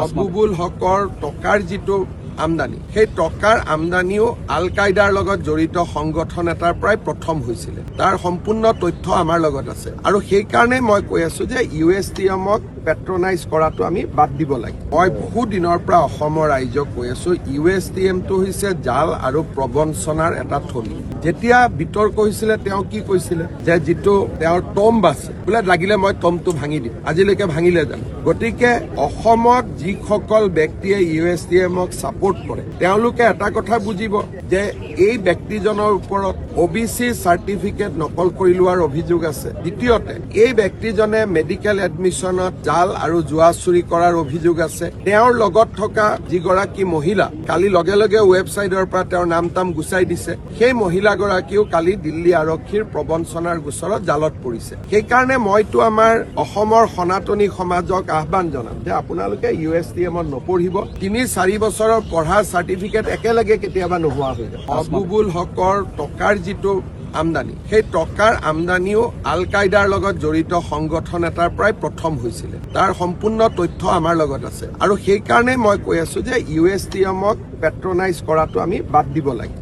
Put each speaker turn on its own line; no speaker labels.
হবিবুল হকৰ টকাৰ যিটো আমদানি সেই টকাৰ আমদানিও আল কায়দাৰ লগত জড়িত সংগঠন এটাৰ পৰাই প্ৰথম হৈছিল। তাৰ সম্পূৰ্ণ তথ্য আমাৰ লগত আছে আৰু সেইকাৰণে মই কৈ আছো যে USTMক পেট্ৰনাইজ কৰাটো আমি বাদ দিব লাগে। মই বহু দিনৰ পৰা অসমৰ ৰাইজক কৈ আছো USTMটো হৈছে জাল আৰু প্ৰবঞ্চনাৰ এটা থলী। যেতিয়া বিতৰ্ক হৈছিলে তেওঁ কি কৈছিলে যে যিটো তেওঁৰ টম্ব আছে বোলে লাগিলে মই টম্বটো ভাঙি দিম, আজিলৈকে ভাঙিলে জানো? গতিকে অসমত যিসকল ব্যক্তিয়ে USTMক ছাপোৰ্ট কৰে তেওঁলোকে এটা কথা বুজিব যে এই ব্যক্তিজনৰ ওপৰত OBC চাৰ্টিফিকেট নকল কৰি লোৱাৰ অভিযোগ আছে। দ্বিতীয়তে এই ব্যক্তিজনে মেডিকেল এডমিশ্যনত জাল আৰু জুৱা চুৰি কৰাৰ অভিযোগ আছে। তেওঁৰ লগত থকা যিগৰাকী মহিলা কালি লগে লগে ৱেবছাইটৰ পৰা তেওঁৰ নাম গুচাই দিছে, সেই মহিলাগৰাকীও কালি দিল্লী আৰক্ষীৰ প্ৰবঞ্চনাৰ গোচৰত জালত পৰিছে। সেইকাৰণে মইতো আমাৰ অসমৰ সনাতনী সমাজক আহ্বান জনাম যে আপোনালোকে USTMত নপঢ়িব। 3-4 বছৰৰ পঢ়া চাৰ্টিফিকেট একেলগে কেতিয়াবা নোহোৱা হৈ যায়। হবিবুল হকৰ টকাৰ যিটো আমদানি সেই টকাৰ আমদানিও আল কায়দাৰ লগত জড়িত সংগঠন এটাৰ পৰাই প্ৰথম হৈছিল। তাৰ সম্পূৰ্ণ তথ্য আমাৰ লগত আছে আৰু সেইকাৰণে মই কৈ আছো যে USTMক পেট্ৰনাইজ কৰাটো আমি বাদ দিব লাগে।